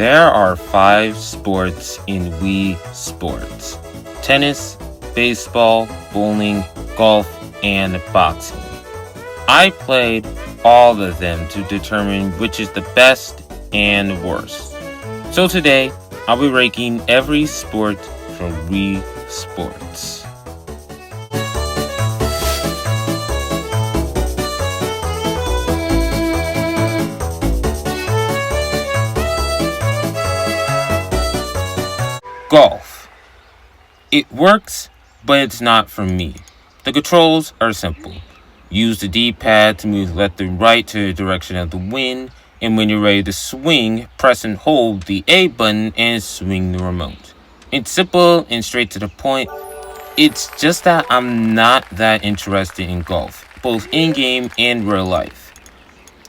There are 5 sports in Wii Sports: tennis, baseball, bowling, golf, and boxing. I played all of them to determine which is the best and worst. So today, I'll be ranking every sport from Wii Sports. Golf. It works, but it's not for me. The controls are simple. Use the D-pad to move left and right to the direction of the wind, and when you're ready to swing, press and hold the A button and swing the remote. It's simple and straight to the point. It's just that I'm not that interested in golf, both in-game and real life.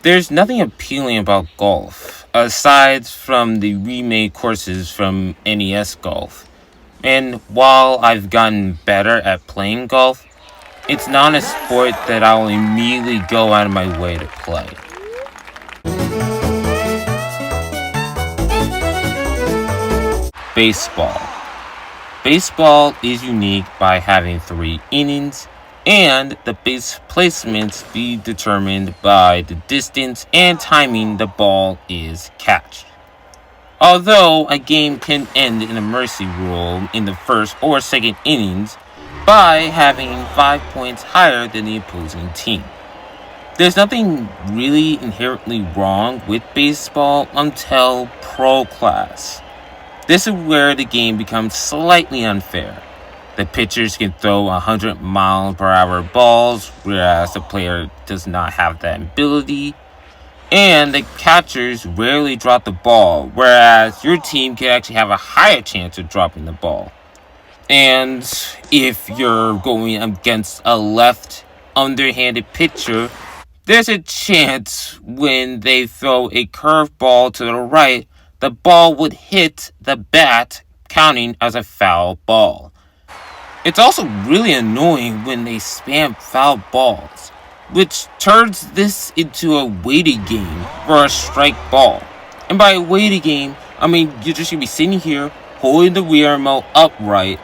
There's nothing appealing about golf, aside from the remade courses from NES Golf. And while I've gotten better at playing golf, it's not a sport that I'll immediately go out of my way to play. Baseball. Baseball is unique by having 3 innings, and the base placements be determined by the distance and timing the ball is catched. Although a game can end in a mercy rule in the first or second innings by having 5 points higher than the opposing team. There's nothing really inherently wrong with baseball until Pro Class. This is where the game becomes slightly unfair. The pitchers can throw 100-mile-per-hour balls, whereas the player does not have that ability. And the catchers rarely drop the ball, whereas your team can actually have a higher chance of dropping the ball. And if you're going against a left underhanded pitcher, there's a chance when they throw a curveball to the right, the ball would hit the bat, counting as a foul ball. It's also really annoying when they spam foul balls, which turns this into a waiting game for a strike ball. And by a waiting game, I mean you're just going to be sitting here holding the Wii remote upright,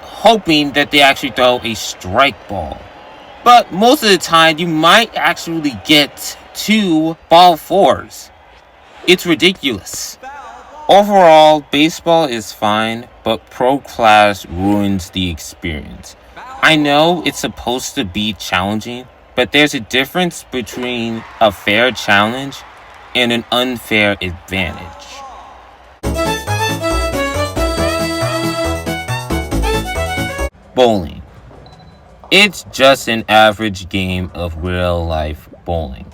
hoping that they actually throw a strike ball. But most of the time, you might actually get 2 ball 4s. It's ridiculous. Overall, baseball is fine, but Pro Class ruins the experience. I know it's supposed to be challenging, but there's a difference between a fair challenge and an unfair advantage. Bowling. It's just an average game of real-life bowling.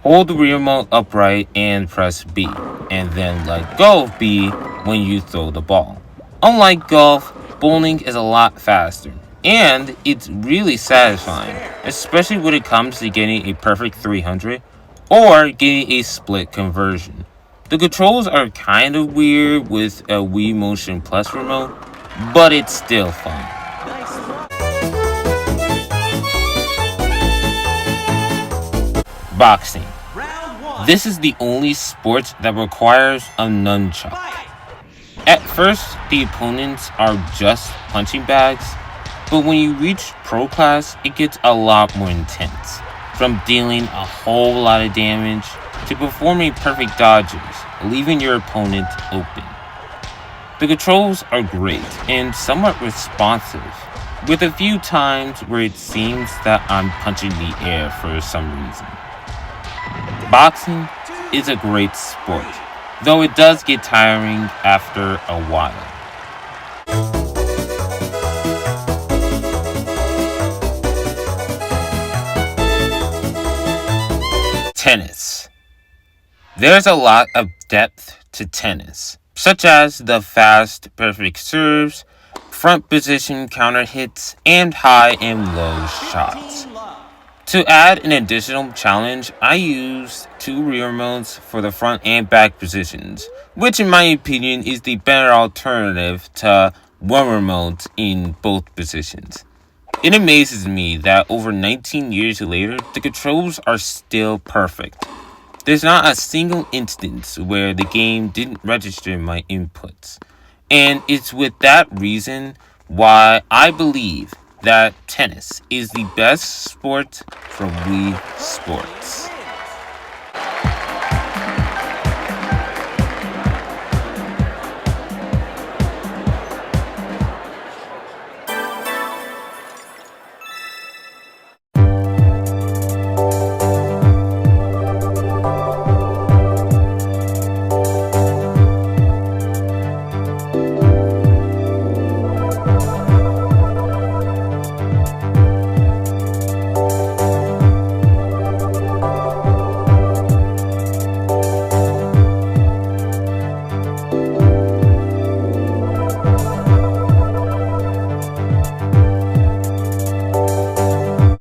Hold the remote upright and press B, and then let go of B when you throw the ball. Unlike golf, bowling is a lot faster, and it's really satisfying, especially when it comes to getting a perfect 300 or getting a split conversion. The controls are kind of weird with a Wii Motion Plus remote, but it's still fun. Boxing. This is the only sport that requires a nunchuck. At first, the opponents are just punching bags, but when you reach Pro Class, it gets a lot more intense. From dealing a whole lot of damage to performing perfect dodges, leaving your opponent open. The controls are great and somewhat responsive, with a few times where it seems that I'm punching the air for some reason. Boxing is a great sport, though it does get tiring after a while. Tennis. There's a lot of depth to tennis, such as the fast, perfect serves, front position counter hits, and high and low shots. To add an additional challenge, I used 2 rear remotes for the front and back positions, which in my opinion is the better alternative to 1 remote in both positions. It amazes me that over 19 years later, the controls are still perfect. There's not a single instance where the game didn't register my inputs. And it's with that reason why I believe that tennis is the best sport from Wii Sports.